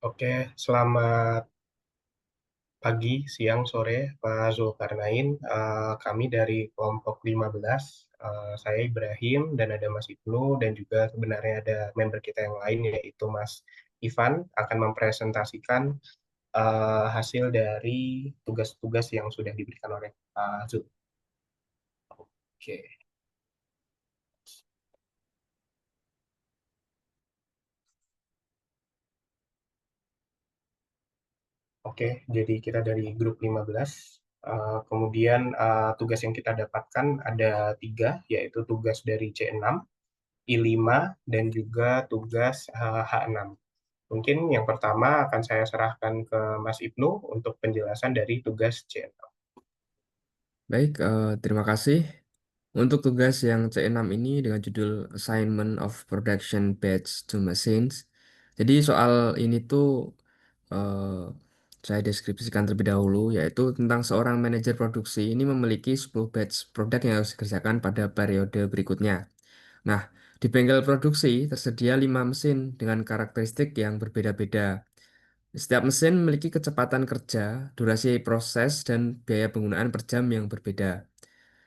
Oke, selamat pagi, siang, sore, Pak Zulkarnain. Kami dari kelompok 15, saya Ibrahim dan ada Mas Ibnu dan juga sebenarnya ada member kita yang lain yaitu Mas Ivan akan mempresentasikan hasil dari tugas-tugas yang sudah diberikan oleh Pak Zul. Oke, oke, jadi kita dari grup 15. Kemudian tugas yang kita dapatkan ada tiga, yaitu tugas dari C6, I5, dan juga tugas H6. Mungkin yang pertama akan saya serahkan ke Mas Ibnu untuk penjelasan dari tugas C6. Baik, terima kasih. Untuk tugas yang C6 ini dengan judul Assignment of Production Batch to Machines. Jadi soal ini tuh eh, saya deskripsikan terlebih dahulu, yaitu tentang seorang manajer produksi ini memiliki 10 batch produk yang harus dikerjakan pada periode berikutnya. Nah, di bengkel produksi tersedia 5 mesin dengan karakteristik yang berbeda-beda. Setiap mesin memiliki kecepatan kerja, durasi proses, dan biaya penggunaan per jam yang berbeda.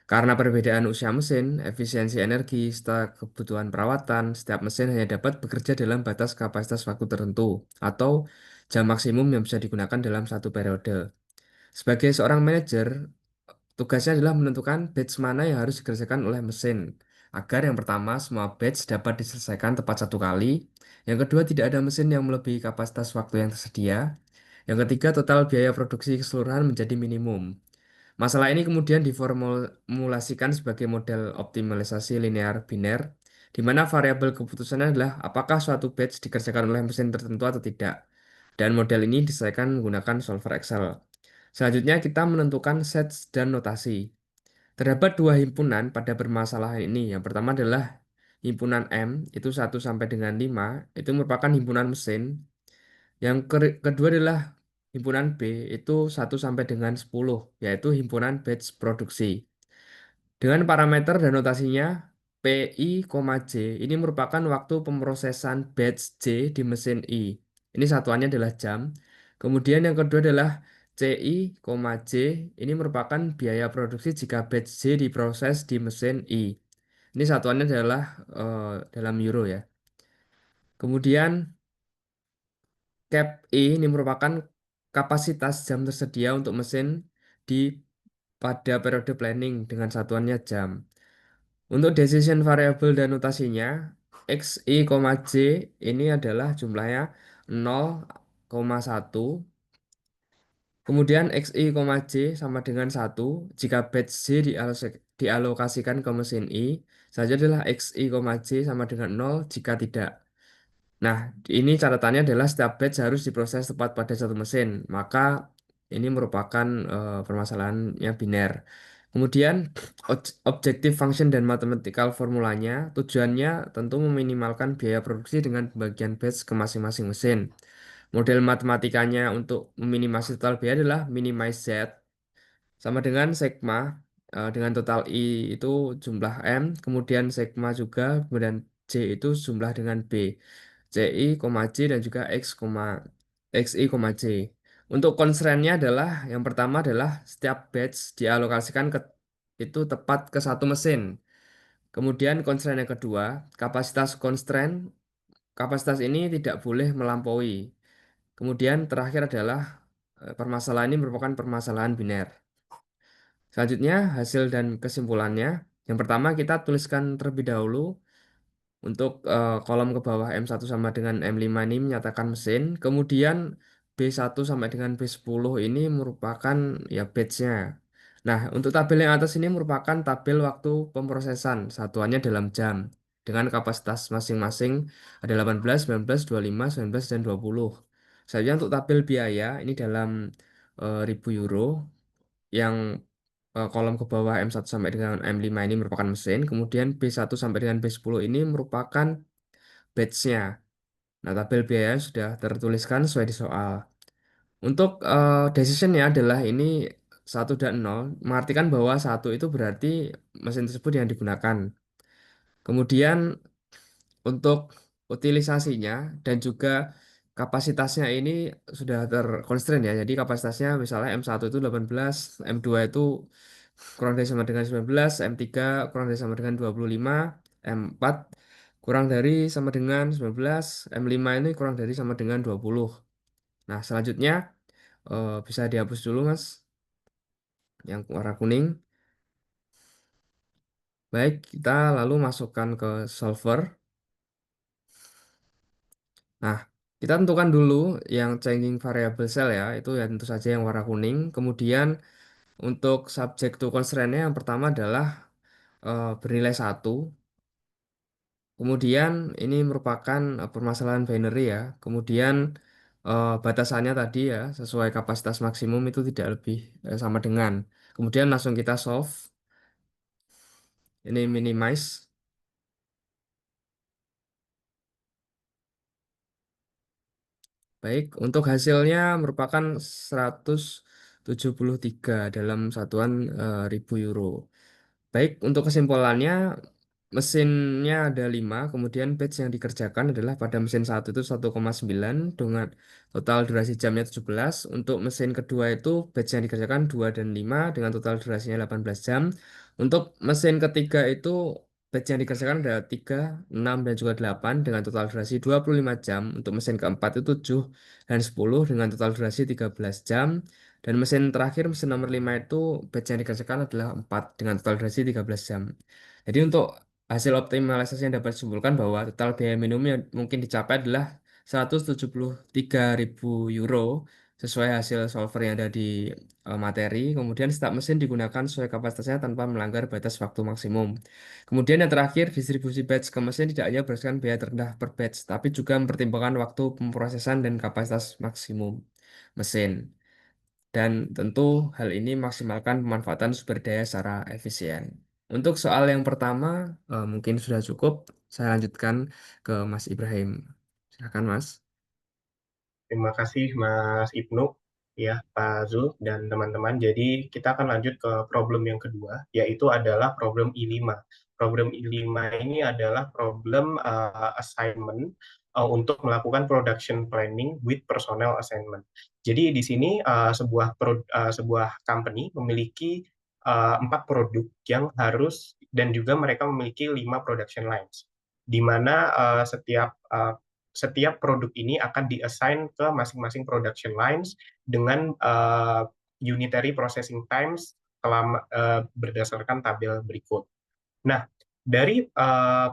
Karena perbedaan usia mesin, efisiensi energi, serta kebutuhan perawatan, setiap mesin hanya dapat bekerja dalam batas kapasitas waktu tertentu atau jam maksimum yang bisa digunakan dalam satu periode. Sebagai seorang manajer, tugasnya adalah menentukan batch mana yang harus dikerjakan oleh mesin, agar yang pertama semua batch dapat diselesaikan tepat satu kali, yang kedua tidak ada mesin yang melebihi kapasitas waktu yang tersedia, yang ketiga total biaya produksi keseluruhan menjadi minimum. Masalah ini kemudian diformulasikan sebagai model optimalisasi linear biner, di mana variabel keputusannya adalah apakah suatu batch dikerjakan oleh mesin tertentu atau tidak. Dan model ini diselesaikan menggunakan solver Excel. Selanjutnya kita menentukan sets dan notasi. Terdapat dua himpunan pada permasalahan ini. Yang pertama adalah himpunan M, itu 1 sampai dengan 5 itu merupakan himpunan mesin. Yang kedua adalah himpunan B, itu 1 sampai dengan 10 yaitu himpunan batch produksi. Dengan parameter dan notasinya PI, J, ini merupakan waktu pemrosesan batch J di mesin I. Ini satuannya adalah jam. Kemudian yang kedua adalah CI, J, ini merupakan biaya produksi jika batch J diproses di mesin I. Ini satuannya adalah dalam euro ya. Kemudian Cap E ini merupakan kapasitas jam tersedia untuk mesin di pada periode planning dengan satuannya jam. Untuk decision variable dan notasinya, XI, J ini adalah jumlahnya 0,1. Kemudian XI, J sama dengan 1 jika batch J dialokasikan ke mesin I. Saja adalah XI, J sama dengan 0 jika tidak. Nah, ini catatannya adalah setiap batch harus diproses tepat pada satu mesin. Maka ini merupakan permasalahannya biner. Kemudian objective function dan mathematical formulanya tujuannya tentu meminimalkan biaya produksi dengan pembagian batch ke masing-masing mesin. Model matematikanya untuk meminimasi total biaya adalah minimize Z sama dengan sigma dengan total I itu jumlah M, kemudian sigma juga, kemudian J itu jumlah dengan B. CI, J dan juga XI, J. Untuk constraint-nya adalah yang pertama adalah setiap batch dialokasikan itu tepat ke satu mesin. Kemudian constraint yang kedua, kapasitas ini tidak boleh melampaui. Kemudian terakhir adalah permasalahan ini merupakan permasalahan biner. Selanjutnya, hasil dan kesimpulannya. Yang pertama, kita tuliskan terlebih dahulu untuk kolom ke bawah M1 sama dengan M5 ini menyatakan mesin. Kemudian B1 sampai dengan B10 ini merupakan ya batch-nya. Nah, untuk tabel yang atas ini merupakan tabel waktu pemrosesan. Satuannya dalam jam. Dengan kapasitas masing-masing ada 18, 19, 25, 19, dan 20. Selanjutnya untuk tabel biaya ini dalam ribu euro yang kolom ke bawah M1 sampai dengan M5 ini merupakan mesin, kemudian B1 sampai dengan B10 ini merupakan batch-nya. Nah, tabel biaya sudah tertuliskan sesuai di soal. Untuk decision-nya adalah ini 1 dan 0, mengartikan bahwa satu itu berarti mesin tersebut yang digunakan. Kemudian untuk utilisasinya dan juga kapasitasnya ini sudah terconstraint ya. Jadi kapasitasnya misalnya M1 itu 18, M2 itu kurang dari sama dengan 19, M3 kurang dari sama dengan 25, M4 kurang dari sama dengan 19, M5 ini kurang dari sama dengan 20. Nah, selanjutnya bisa dihapus dulu Mas, yang warna kuning. Baik, kita lalu masukkan ke solver. Nah, kita tentukan dulu yang changing variable cell ya, itu ya tentu saja yang warna kuning. Kemudian untuk subject to constraint-nya yang pertama adalah bernilai satu. Kemudian ini merupakan permasalahan binary ya. Kemudian batasannya tadi ya, sesuai kapasitas maksimum itu tidak lebih sama dengan. Kemudian langsung kita solve. Ini minimize. Baik, untuk hasilnya merupakan 173 dalam satuan ribu euro. Baik, untuk kesimpulannya, mesinnya ada 5, kemudian batch yang dikerjakan adalah pada mesin satu itu 1,9 dengan total durasi jamnya 17. Untuk mesin kedua itu batch yang dikerjakan 2 dan 5 dengan total durasinya 18 jam. Untuk mesin ketiga itu batch yang dikerjakan ada 3, 6, dan juga 8 dengan total durasi 25 jam. Untuk mesin keempat itu 7 dan 10 dengan total durasi 13 jam. Dan mesin terakhir, mesin nomor 5 itu batch yang dikerjakan adalah 4 dengan total durasi 13 jam. Jadi untuk hasil optimalisasi yang dapat disimpulkan bahwa total biaya minimum yang mungkin dicapai adalah 173.000 euro sesuai hasil solver yang ada di materi. Kemudian setiap mesin digunakan sesuai kapasitasnya tanpa melanggar batas waktu maksimum. Kemudian yang terakhir, distribusi batch ke mesin tidak hanya berdasarkan biaya terendah per batch, tapi juga mempertimbangkan waktu pemrosesan dan kapasitas maksimum mesin. Dan tentu hal ini maksimalkan pemanfaatan sumber daya secara efisien. Untuk soal yang pertama, mungkin sudah cukup. Saya lanjutkan ke Mas Ibrahim. Silakan, Mas. Terima kasih Mas Ibnu, ya Pak Zul dan teman-teman. Jadi kita akan lanjut ke problem yang kedua, yaitu adalah problem I5. Problem I5 ini adalah problem assignment untuk melakukan production planning with personnel assignment. Jadi di sini sebuah company memiliki 4 produk yang harus dan juga mereka memiliki 5 production lines, di mana setiap produk ini akan diassign ke masing-masing production lines dengan unitary processing times berdasarkan tabel berikut. Nah, dari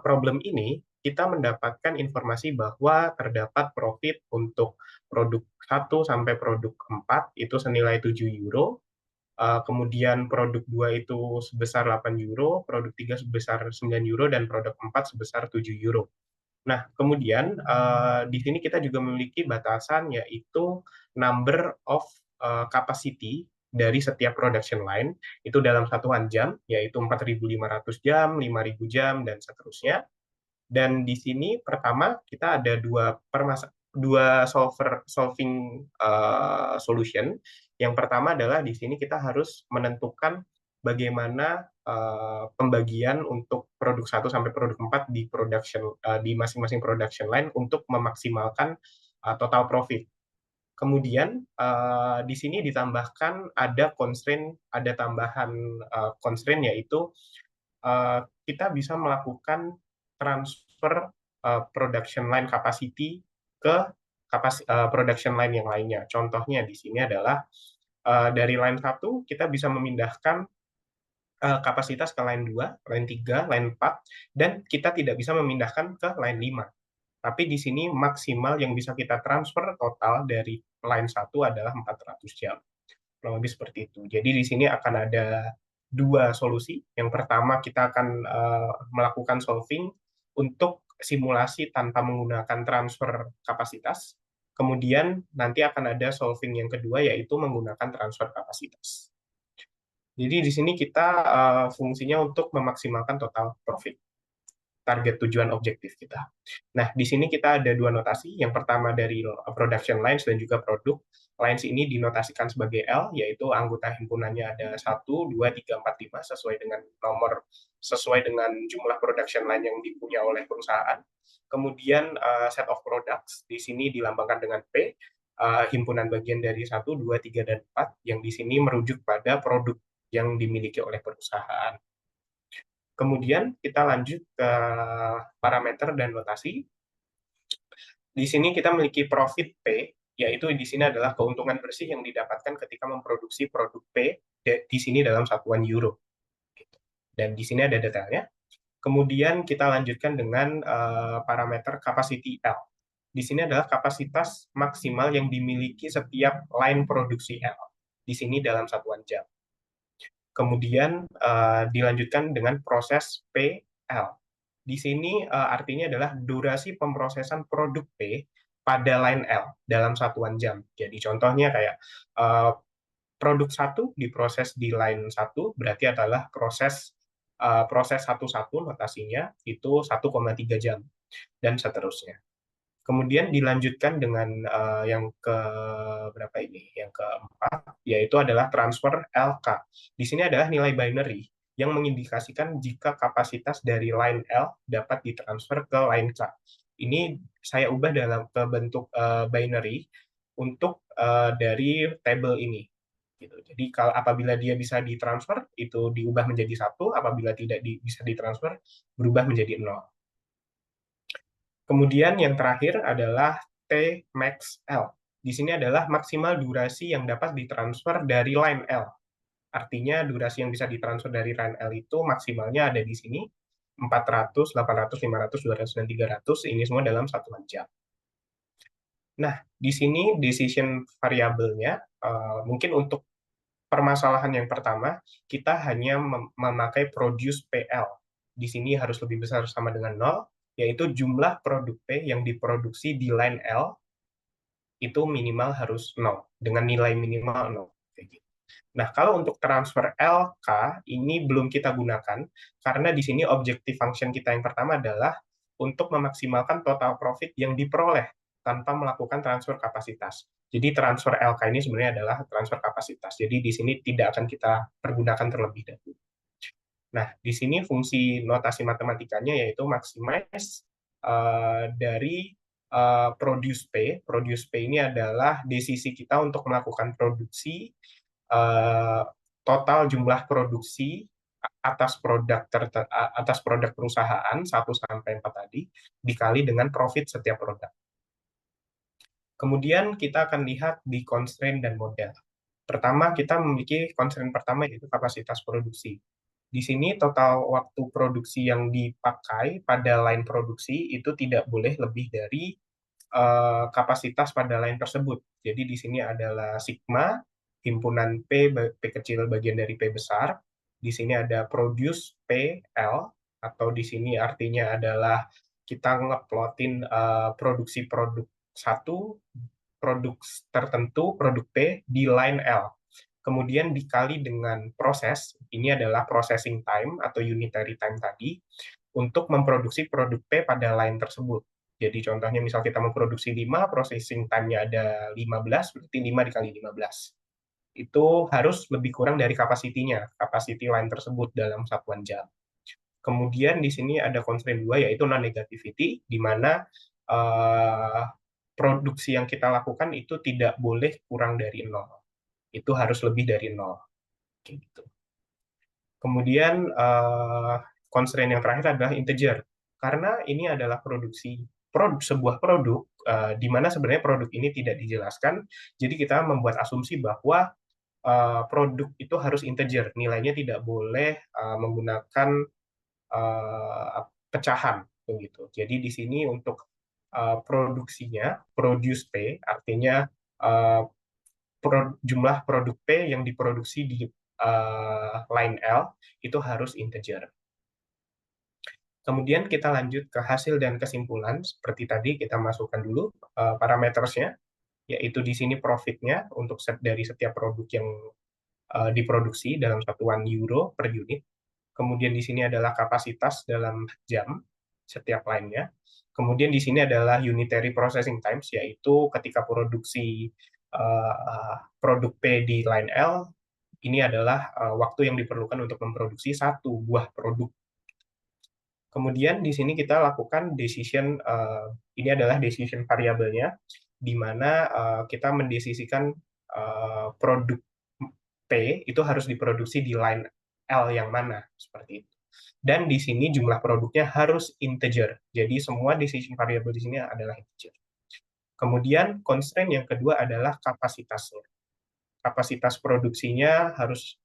problem ini kita mendapatkan informasi bahwa terdapat profit untuk produk 1 sampai produk 4 itu senilai 7 euro. Kemudian produk 2 itu sebesar 8 euro, produk 3 sebesar 9 euro, dan produk 4 sebesar 7 euro. Nah, kemudian di sini kita juga memiliki batasan yaitu number of capacity dari setiap production line itu dalam satuan jam, yaitu 4.500 jam, 5.000 jam, dan seterusnya. Dan di sini pertama kita ada dua solving solution. Yang pertama adalah di sini kita harus menentukan bagaimana pembagian untuk produk 1 sampai produk 4 di masing-masing production line untuk memaksimalkan total profit. Kemudian di sini ditambahkan ada tambahan constraint yaitu kita bisa melakukan transfer production line capacity ke production line yang lainnya. Contohnya di sini adalah dari line 1 kita bisa memindahkan kapasitas ke line 2, line 3, line 4, dan kita tidak bisa memindahkan ke line 5. Tapi di sini maksimal yang bisa kita transfer total dari line 1 adalah 400 jam. Kurang lebih seperti itu. Jadi di sini akan ada dua solusi. Yang pertama kita akan melakukan solving untuk simulasi tanpa menggunakan transfer kapasitas. Kemudian nanti akan ada solving yang kedua yaitu menggunakan transfer kapasitas. Jadi di sini kita fungsinya untuk memaksimalkan total profit. target tujuan objektif kita. Nah, di sini kita ada dua notasi. Yang pertama dari production lines dan juga produk. Lines ini dinotasikan sebagai L, yaitu anggota himpunannya ada 1, 2, 3, 4, 5 sesuai dengan nomor, sesuai dengan jumlah production line yang dipunya oleh perusahaan. Kemudian set of products di sini dilambangkan dengan P, himpunan bagian dari 1, 2, 3, dan 4 yang di sini merujuk pada produk yang dimiliki oleh perusahaan. Kemudian kita lanjut ke parameter dan notasi. Di sini kita memiliki profit P, yaitu di sini adalah keuntungan bersih yang didapatkan ketika memproduksi produk P di sini dalam satuan euro. Dan di sini ada detailnya. Kemudian kita lanjutkan dengan parameter capacity L. Di sini adalah kapasitas maksimal yang dimiliki setiap line produksi L. Di sini dalam satuan jam. Kemudian dilanjutkan dengan proses PL. Di sini artinya adalah durasi pemrosesan produk P pada line L dalam satuan jam. Jadi contohnya kayak produk 1 diproses di line 1 berarti adalah proses satu-satu notasinya itu 1,3 jam dan seterusnya. Kemudian dilanjutkan dengan yang ke berapa ini? Yang keempat, yaitu adalah transfer LK. Di sini adalah nilai binary yang mengindikasikan jika kapasitas dari line L dapat ditransfer ke line K. Ini saya ubah dalam ke bentuk binary untuk dari table ini. Gitu. Jadi kalau apabila dia bisa ditransfer, itu diubah menjadi 1, apabila tidak bisa ditransfer, berubah menjadi 0. Kemudian yang terakhir adalah T max L. Di sini adalah maksimal durasi yang dapat ditransfer dari line L. Artinya durasi yang bisa ditransfer dari line L itu maksimalnya ada di sini 400, 800, 500, 200, dan 300. Ini semua dalam satuan jam. Nah, di sini decision variabelnya mungkin untuk permasalahan yang pertama, kita hanya memakai produce PL. Di sini harus lebih besar sama dengan 0, yaitu jumlah produk P yang diproduksi di line L itu minimal harus 0, dengan nilai minimal 0. Nah, kalau untuk transfer LK, ini belum kita gunakan, karena di sini objective function kita yang pertama adalah untuk memaksimalkan total profit yang diperoleh tanpa melakukan transfer kapasitas. Jadi transfer LK ini sebenarnya adalah transfer kapasitas. Jadi di sini tidak akan kita pergunakan terlebih dahulu. Nah, di sini fungsi notasi matematikanya yaitu maximize dari produce P. Produce P ini adalah desisi kita untuk melakukan produksi total jumlah produksi atas produk perusahaan 1 sampai 4 tadi dikali dengan profit setiap produk. Kemudian kita akan lihat di constraint dan model. Pertama, kita memiliki constraint pertama yaitu kapasitas produksi. Di sini total waktu produksi yang dipakai pada line produksi itu tidak boleh lebih dari kapasitas pada line tersebut. Jadi di sini adalah sigma, himpunan P kecil bagian dari P besar. Di sini ada produce PL, atau di sini artinya adalah kita ngeplotin produksi produk 1, produk tertentu, produk P, di line L. Kemudian dikali dengan proses, ini adalah processing time atau unitary time tadi, untuk memproduksi produk P pada line tersebut. Jadi contohnya misal kita memproduksi 5, processing time-nya ada 15, berarti 5 dikali 15. Itu harus lebih kurang dari kapasitinya, capacity line tersebut dalam satuan jam. Kemudian di sini ada constraint 2, yaitu non-negativity, di mana produksi yang kita lakukan itu tidak boleh kurang dari 0. Itu harus lebih dari 0. Gitu. Kemudian constraint yang terakhir adalah integer. Karena ini adalah sebuah produk di mana sebenarnya produk ini tidak dijelaskan, jadi kita membuat asumsi bahwa produk itu harus integer, nilainya tidak boleh menggunakan pecahan begitu. Jadi di sini untuk produksinya produce P artinya jumlah produk P yang diproduksi di line L itu harus integer. Kemudian kita lanjut ke hasil dan kesimpulan. Seperti tadi kita masukkan dulu parametersnya, yaitu di sini profitnya untuk dari setiap produk yang diproduksi dalam satuan euro per unit. Kemudian di sini adalah kapasitas dalam jam. setiap line-nya. Kemudian di sini adalah unitary processing times, yaitu ketika produksi produk P di line L, ini adalah waktu yang diperlukan untuk memproduksi satu buah produk. Kemudian di sini kita lakukan decision, ini adalah decision variabelnya, di mana kita mendesisikan produk P itu harus diproduksi di line L yang mana, seperti itu. Dan di sini jumlah produknya harus integer. Jadi semua decision variable di sini adalah integer. Kemudian constraint yang kedua adalah kapasitasnya. Kapasitas produksinya harus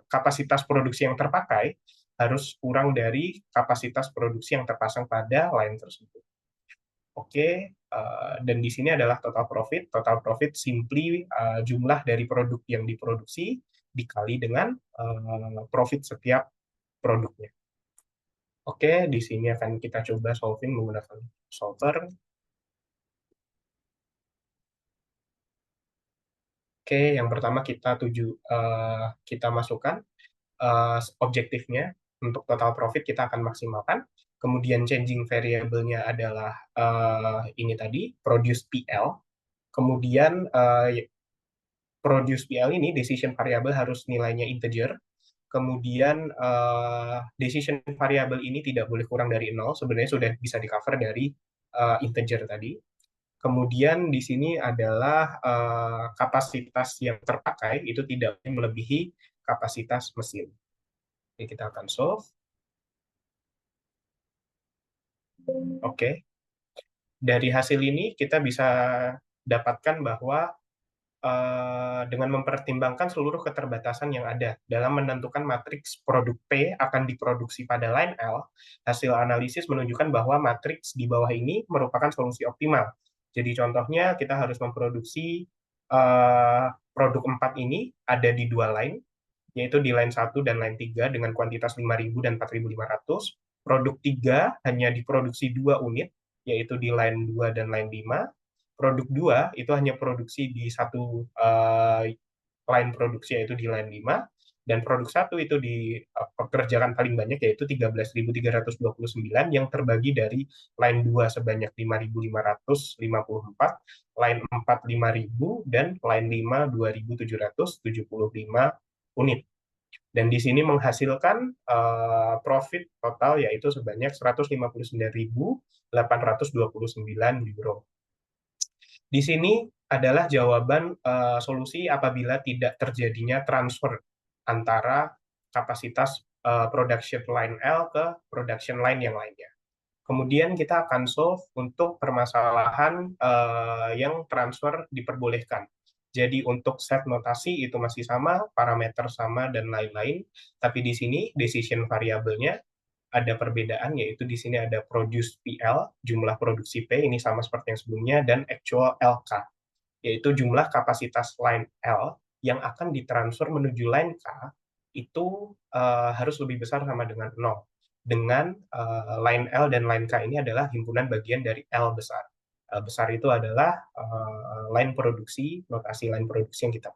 kapasitas produksi yang terpakai harus kurang dari kapasitas produksi yang terpasang pada line tersebut. Oke, dan di sini adalah total profit. Total profit simply jumlah dari produk yang diproduksi dikali dengan profit setiap produknya. Oke, di sini akan kita coba solving menggunakan solver. Oke, yang pertama kita masukkan objektifnya untuk total profit kita akan maksimalkan. Kemudian changing variable-nya adalah ini tadi, produce PL. Kemudian produce PL ini decision variable harus nilainya integer. Kemudian decision variable ini tidak boleh kurang dari 0, sebenarnya sudah bisa di-cover dari integer tadi. Kemudian di sini adalah kapasitas yang terpakai itu tidak melebihi kapasitas mesin. Oke, kita akan solve. Oke, dari hasil ini kita bisa dapatkan bahwa dengan mempertimbangkan seluruh keterbatasan yang ada dalam menentukan matriks produk P akan diproduksi pada line L, hasil analisis menunjukkan bahwa matriks di bawah ini merupakan solusi optimal. Jadi contohnya kita harus memproduksi produk 4 ini ada di dua line, yaitu di line 1 dan line 3 dengan kuantitas 5.000 dan 4.500. Produk 3 hanya diproduksi 2 unit, yaitu di line 2 dan line 5. Produk 2 itu hanya produksi di satu line produksi, yaitu di line 5. Dan produk 1 itu dikerjakan paling banyak, yaitu 13.329 yang terbagi dari line 2 sebanyak 5.554, line 4 5.000, dan line 5 2.775 unit. Dan di sini menghasilkan profit total yaitu sebanyak 159.829 euro. Di sini adalah jawaban solusi apabila tidak terjadinya transfer antara kapasitas production line L ke production line yang lainnya. Kemudian kita akan solve untuk permasalahan yang transfer diperbolehkan. Jadi untuk set notasi itu masih sama, parameter sama, dan lain-lain. Tapi di sini decision variabelnya ada perbedaan, yaitu di sini ada produce PL, jumlah produksi P, ini sama seperti yang sebelumnya, dan actual LK, yaitu jumlah kapasitas line L yang akan ditransfer menuju line K, itu harus lebih besar sama dengan 0. Dengan line L dan line K ini adalah himpunan bagian dari L besar. L besar itu adalah line produksi, notasi line produksi yang kita.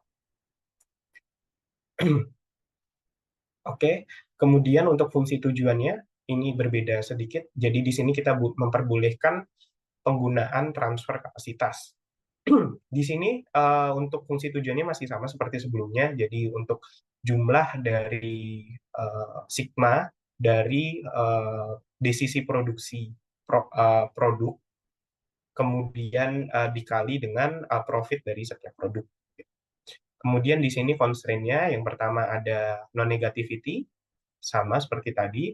Oke, kemudian untuk fungsi tujuannya, ini berbeda sedikit. Jadi di sini kita memperbolehkan penggunaan transfer kapasitas. Di sini untuk fungsi tujuannya masih sama seperti sebelumnya. Jadi untuk jumlah dari sigma dari desisi produksi produk, kemudian dikali dengan profit dari setiap produk. Kemudian di sini constraint-nya yang pertama ada non-negativity, sama seperti tadi,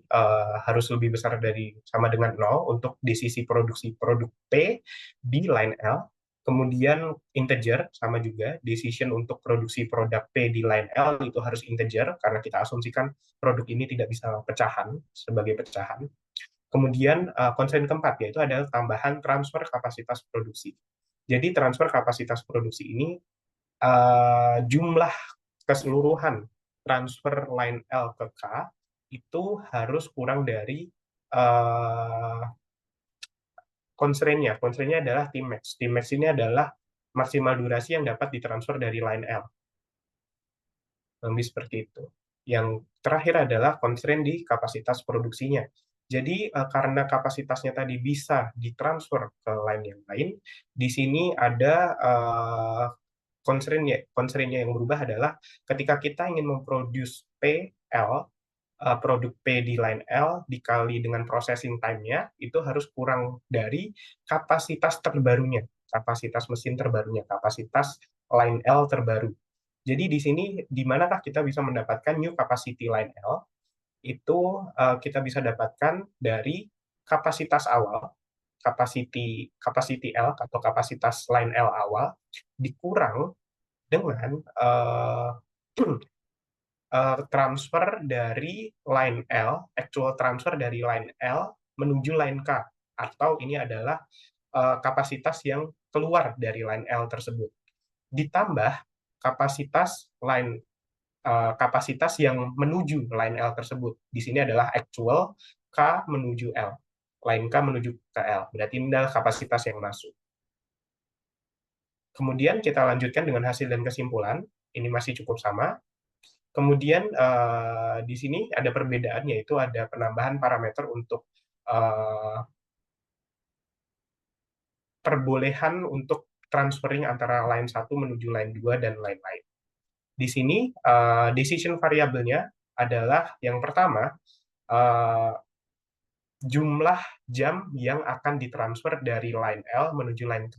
harus lebih besar dari sama dengan 0 untuk di sisi produksi produk P di line L. Kemudian integer, sama juga, decision untuk produksi produk P di line L itu harus integer, karena kita asumsikan produk ini tidak bisa pecahan, sebagai pecahan. Kemudian constraint keempat, yaitu adalah tambahan transfer kapasitas produksi. Jadi transfer kapasitas produksi ini jumlah keseluruhan transfer line L ke K itu harus kurang dari constraint-nya. Constraint-nya adalah Tmax. Tmax ini adalah maksimal durasi yang dapat ditransfer dari line L. Lebih seperti itu. Yang terakhir adalah constraint di kapasitas produksinya. Jadi karena kapasitasnya tadi bisa ditransfer ke line yang lain, di sini ada constraint-nya yang berubah adalah ketika kita ingin memproduce PL, produk P di line L dikali dengan processing time-nya itu harus kurang dari kapasitas terbarunya, kapasitas mesin terbarunya, kapasitas line L terbaru. Jadi di sini di manakah kita bisa mendapatkan new capacity line L? Itu kita bisa dapatkan dari kapasitas awal, capacity L atau kapasitas line L awal dikurang dengan transfer dari line L, actual transfer dari line L menuju line K, atau ini adalah kapasitas yang keluar dari line L tersebut. Ditambah kapasitas yang menuju line L tersebut. Di sini adalah actual K menuju L. Line K menuju ke L. Berarti ini adalah kapasitas yang masuk. Kemudian kita lanjutkan dengan hasil dan kesimpulan. Ini masih cukup sama. Kemudian di sini ada perbedaan, yaitu ada penambahan parameter untuk perbolehan untuk transferring antara line 1 menuju line 2 dan lain-lain. Di sini decision variabelnya adalah yang pertama, jumlah jam yang akan ditransfer dari line L menuju line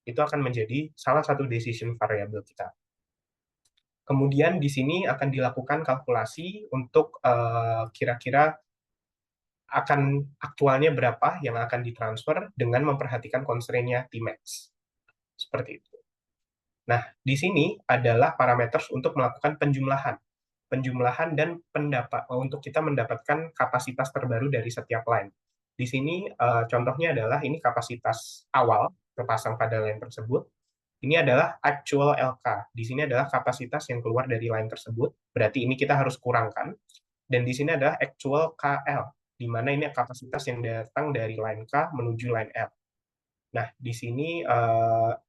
2. Itu akan menjadi salah satu decision variable kita. Kemudian di sini akan dilakukan kalkulasi untuk kira-kira akan aktualnya berapa yang akan ditransfer dengan memperhatikan constraint-nya Tmax. Seperti itu. Nah, di sini adalah parameter untuk melakukan penjumlahan. Penjumlahan dan untuk kita mendapatkan kapasitas terbaru dari setiap line. Di sini contohnya adalah ini kapasitas awal terpasang pada line tersebut. Ini adalah actual LK. Di sini adalah kapasitas yang keluar dari line tersebut. Berarti ini kita harus kurangkan. Dan di sini adalah actual KL, di mana ini kapasitas yang datang dari line K menuju line L. Nah, di sini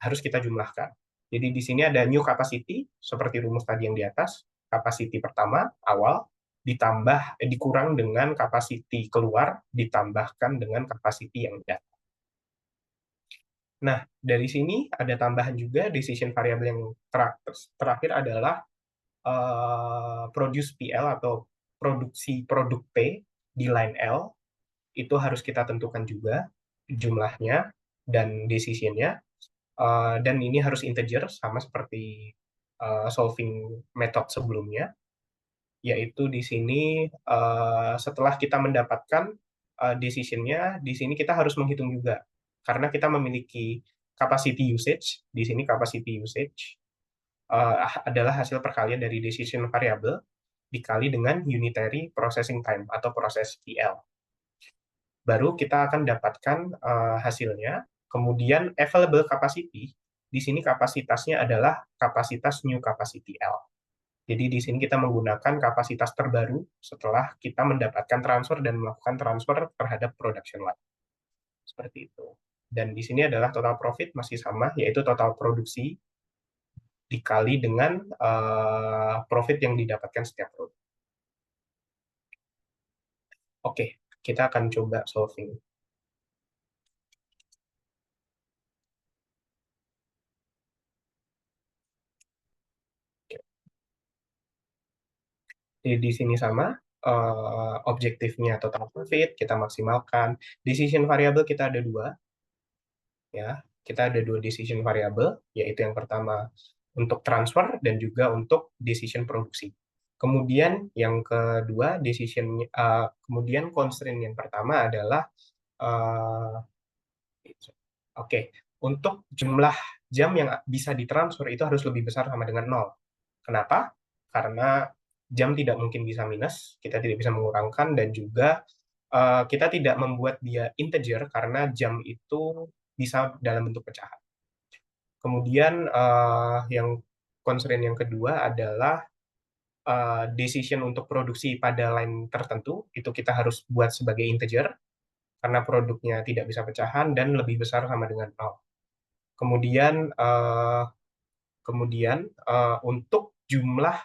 harus kita jumlahkan. Jadi di sini ada new capacity, seperti rumus tadi yang di atas. Capacity pertama, awal, dikurang dengan capacity keluar, ditambahkan dengan capacity yang datang. Nah, dari sini ada tambahan juga decision variable yang terakhir adalah produce PL atau produksi produk P di line L. Itu harus kita tentukan juga jumlahnya dan decision-nya. Dan ini harus integer sama seperti solving method sebelumnya, yaitu di sini setelah kita mendapatkan decision-nya, di sini kita harus menghitung juga karena kita memiliki capacity usage. Di sini capacity usage adalah hasil perkalian dari decision variable dikali dengan unitary processing time atau proses PL. Baru kita akan dapatkan hasilnya. Kemudian available capacity, di sini kapasitasnya adalah kapasitas new capacity L. Jadi di sini kita menggunakan kapasitas terbaru setelah kita mendapatkan transfer dan melakukan transfer terhadap production line. Seperti itu. Dan di sini adalah total profit masih sama, yaitu total produksi dikali dengan profit yang didapatkan setiap produk. Oke, kita akan coba solving. Jadi di sini sama, objektifnya total profit, kita maksimalkan. Decision variable kita ada dua, ya. Kita ada dua decision variable, yaitu yang pertama untuk transfer dan juga untuk decision produksi. Kemudian yang kedua, kemudian constraint yang pertama adalah oke, untuk jumlah jam yang bisa ditransfer itu harus lebih besar sama dengan nol. Kenapa? Karena jam tidak mungkin bisa minus, kita tidak bisa mengurangkan, dan juga kita tidak membuat dia integer karena jam itu bisa dalam bentuk pecahan. Kemudian yang constraint yang kedua adalah decision untuk produksi pada line tertentu, itu kita harus buat sebagai integer, karena produknya tidak bisa pecahan dan lebih besar sama dengan nol. Kemudian untuk jumlah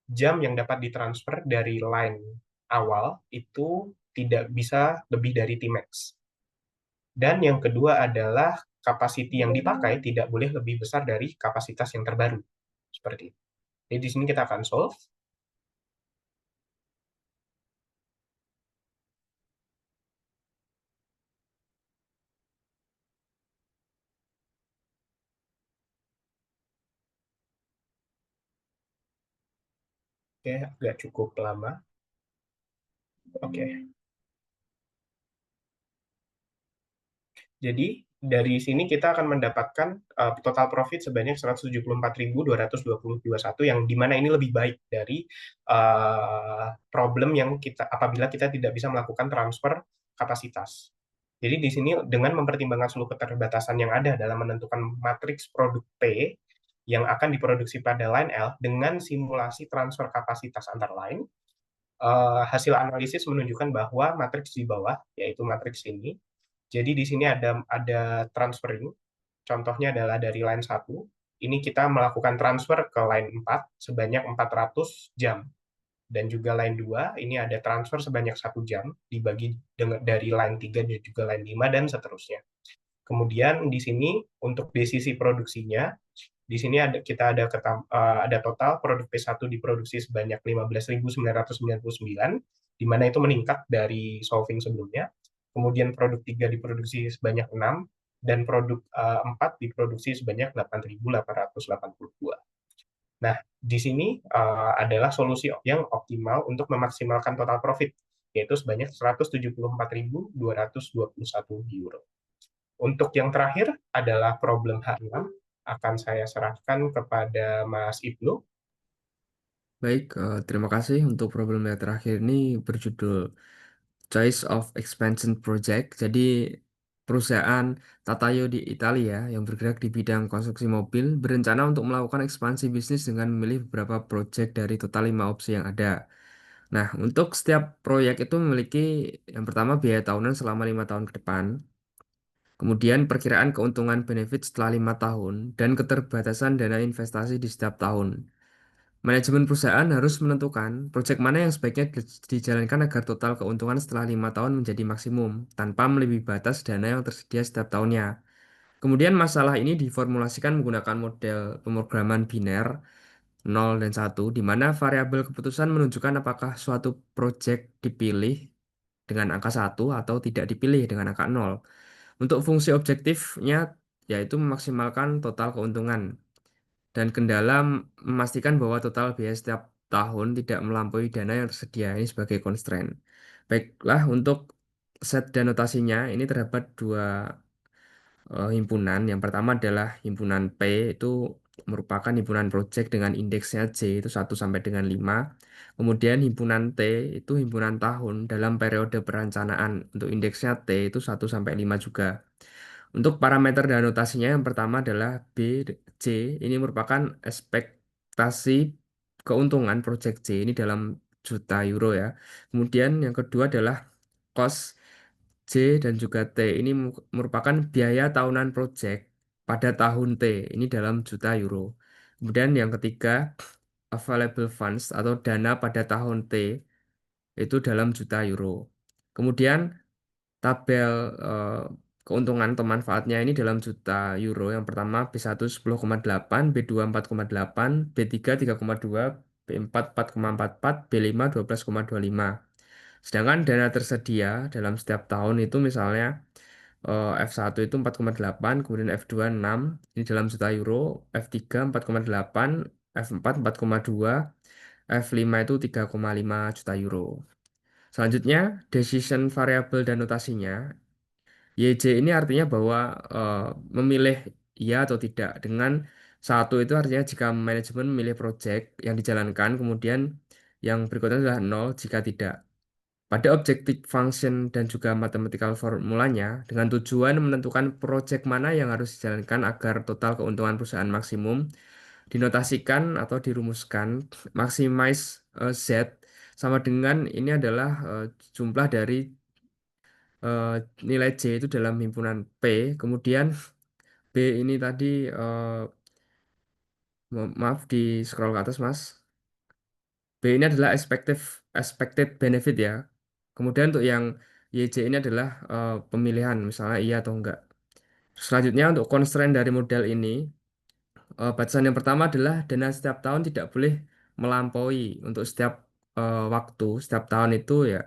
jam yang dapat ditransfer dari line awal itu tidak bisa lebih dari Tmax. Dan yang kedua adalah capacity yang dipakai tidak boleh lebih besar dari kapasitas yang terbaru. Seperti itu. Jadi di sini kita akan solve. Oke, agak cukup lama. Oke. Jadi dari sini kita akan mendapatkan total profit sebanyak 174.221 yang dimana ini lebih baik dari problem yang apabila kita tidak bisa melakukan transfer kapasitas. Jadi di sini dengan mempertimbangkan seluruh keterbatasan yang ada dalam menentukan matriks produk P yang akan diproduksi pada line L dengan simulasi transfer kapasitas antar line, hasil analisis menunjukkan bahwa matriks di bawah, yaitu matriks ini, jadi di sini ada transferring. Contohnya adalah dari line 1, ini kita melakukan transfer ke line 4 sebanyak 400 jam. Dan juga line 2, ini ada transfer sebanyak 1 jam, dibagi dari line 3 dan juga line 5, dan seterusnya. Kemudian di sini untuk di sisi produksinya, di sini ada total produk P1 diproduksi sebanyak 15.999, di mana itu meningkat dari solving sebelumnya. Kemudian produk 3 diproduksi sebanyak 6, dan produk 4 diproduksi sebanyak 8.882. Nah, di sini adalah solusi yang optimal untuk memaksimalkan total profit, yaitu sebanyak 174.221 euro. Untuk yang terakhir adalah problem H6, akan saya serahkan kepada Mas Ibnu. Baik, terima kasih untuk problem yang terakhir ini berjudul Choice of Expansion Project. Jadi perusahaan Tatayo di Italia yang bergerak di bidang konstruksi mobil berencana untuk melakukan ekspansi bisnis dengan memilih beberapa proyek dari total 5 opsi yang ada. Nah, untuk setiap proyek itu memiliki yang pertama biaya tahunan selama 5 tahun ke depan, kemudian perkiraan keuntungan benefit setelah 5 tahun, dan keterbatasan dana investasi di setiap tahun. Manajemen perusahaan harus menentukan proyek mana yang sebaiknya dijalankan agar total keuntungan setelah 5 tahun menjadi maksimum, tanpa melebihi batas dana yang tersedia setiap tahunnya. Kemudian masalah ini diformulasikan menggunakan model pemrograman biner 0 dan 1, di mana variabel keputusan menunjukkan apakah suatu proyek dipilih dengan angka 1 atau tidak dipilih dengan angka 0. Untuk fungsi objektifnya yaitu memaksimalkan total keuntungan dan kendala memastikan bahwa total biaya setiap tahun tidak melampaui dana yang tersedia ini sebagai constraint. Baiklah, untuk set dan notasinya ini terdapat dua himpunan. Yang pertama adalah himpunan P, itu merupakan himpunan proyek dengan indeksnya J itu 1 sampai dengan 5. Kemudian himpunan T itu himpunan tahun dalam periode perencanaan. Untuk indeksnya T itu 1 sampai 5 juga. Untuk parameter dan notasinya yang pertama adalah B, C. Ini merupakan ekspektasi keuntungan proyek J ini dalam juta euro ya. Kemudian yang kedua adalah cost J dan juga T. Ini merupakan biaya tahunan proyek pada tahun T. Ini dalam juta euro. Kemudian yang ketiga available funds atau dana pada tahun T itu dalam juta euro. Kemudian tabel eh, keuntungan atau manfaatnya ini dalam juta euro. Yang pertama B1 10,8, B2 4,8, B3 3,2, B4 4,44, B5 12,25. Sedangkan dana tersedia dalam setiap tahun itu misalnya F1 itu 4,8, kemudian F2 6, ini dalam juta euro, F3 4,8, F4 4,2, F5 itu 3,5 juta euro. Selanjutnya, decision variable dan notasinya. YJ ini artinya bahwa eh, memilih iya atau tidak. Dengan satu itu artinya jika manajemen memilih project yang dijalankan, kemudian yang berikutnya adalah nol jika tidak. Pada objective function dan juga mathematical formulanya, dengan tujuan menentukan project mana yang harus dijalankan agar total keuntungan perusahaan maksimum, dinotasikan atau dirumuskan, maximize Z sama dengan ini adalah jumlah dari eh, nilai J itu dalam himpunan P, kemudian B ini tadi maaf di scroll ke atas Mas. B ini adalah expected benefit ya. Kemudian untuk yang YJ ini adalah pemilihan, misalnya iya atau enggak. Selanjutnya untuk constraint dari model ini, batasan yang pertama adalah dana setiap tahun tidak boleh melampaui untuk setiap waktu, setiap tahun itu ya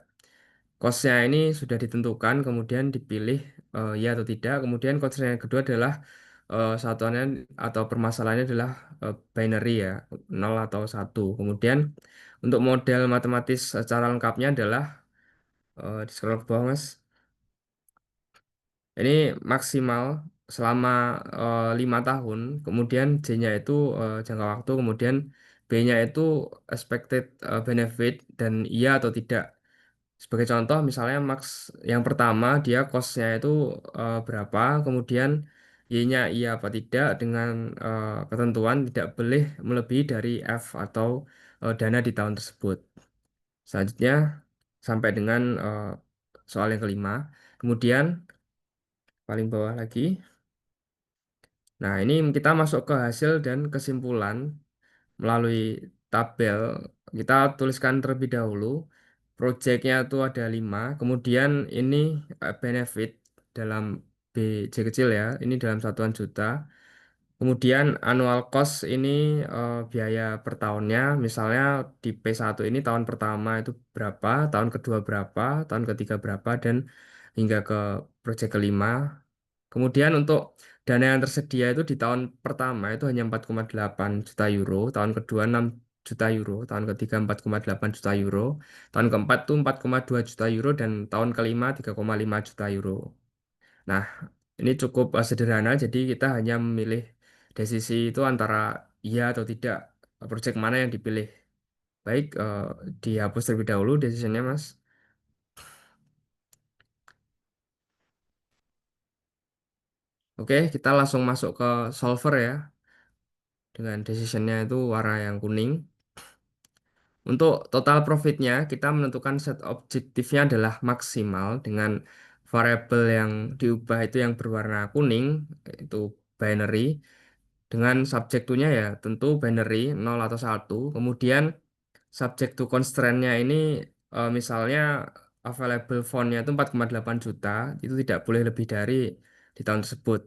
cost-nya ini sudah ditentukan, kemudian dipilih ya atau tidak. Kemudian constraint yang kedua adalah satuannya atau permasalahannya adalah binary ya, nol atau satu. Kemudian untuk model matematis secara lengkapnya adalah di scroll ke bawah Mas. Ini maksimal selama 5 tahun, kemudian J-nya itu jangka waktu, kemudian B-nya itu expected benefit dan iya atau tidak. Sebagai contoh, misalnya max yang pertama dia cost-nya itu berapa, kemudian Y-nya iya apa tidak dengan ketentuan tidak boleh melebihi dari F atau dana di tahun tersebut. Selanjutnya sampai dengan soal yang kelima. Kemudian paling bawah lagi. Nah, ini kita masuk ke hasil dan kesimpulan melalui tabel. Kita tuliskan terlebih dahulu. Proyeknya itu ada 5. Kemudian ini benefit dalam B J kecil ya. Ini dalam satuan juta. Kemudian annual cost ini biaya per tahunnya. Misalnya di P1 ini tahun pertama itu berapa, tahun kedua berapa, tahun ketiga berapa, dan hingga ke proyek kelima. Kemudian untuk dana yang tersedia itu di tahun pertama itu hanya 4,8 juta euro, tahun kedua 6 juta euro, tahun ketiga 4,8 juta euro, tahun keempat itu 4,2 juta euro, dan tahun kelima 3,5 juta euro. Nah, ini cukup sederhana, jadi kita hanya memilih desisi itu antara iya atau tidak, proyek mana yang dipilih. Baik, dihapus terlebih dahulu desisinya, Mas. Oke, kita langsung masuk ke solver ya, dengan decisionnya itu warna yang kuning. Untuk total profitnya, kita menentukan set objektifnya adalah maksimal dengan variabel yang diubah itu yang berwarna kuning, itu binary. Dengan subject to-nya ya tentu binary 0 atau 1. Kemudian subject to constraint-nya ini misalnya available font-nya itu 4,8 juta, itu tidak boleh lebih dari di tahun tersebut.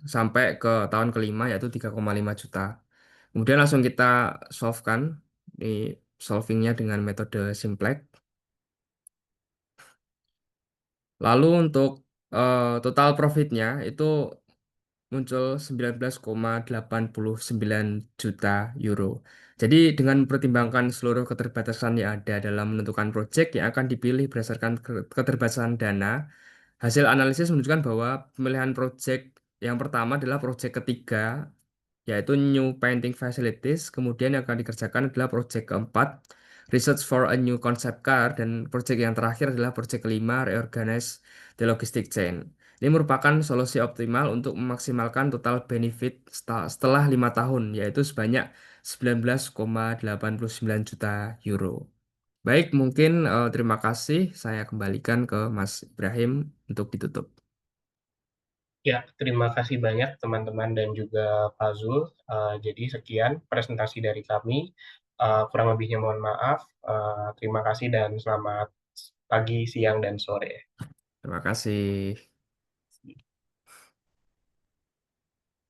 Sampai ke tahun kelima yaitu 3,5 juta. Kemudian langsung kita solve-kan. Ini solvingnya dengan metode simplex. Lalu untuk total profitnya itu muncul 19,89 juta euro. Jadi dengan mempertimbangkan seluruh keterbatasan yang ada dalam menentukan proyek yang akan dipilih berdasarkan keterbatasan dana, hasil analisis menunjukkan bahwa pemilihan proyek yang pertama adalah proyek ketiga, yaitu New Painting Facilities. Kemudian yang akan dikerjakan adalah proyek keempat, Research for a New Concept Car, dan proyek yang terakhir adalah proyek kelima, Reorganize the Logistic Chain. Ini merupakan solusi optimal untuk memaksimalkan total benefit setelah 5 tahun, yaitu sebanyak 19,89 juta euro. Baik, mungkin terima kasih. Saya kembalikan ke Mas Ibrahim untuk ditutup. Ya, terima kasih banyak teman-teman dan juga Pak Zul. Jadi sekian presentasi dari kami. Kurang lebihnya mohon maaf. Terima kasih dan selamat pagi, siang, dan sore. Terima kasih.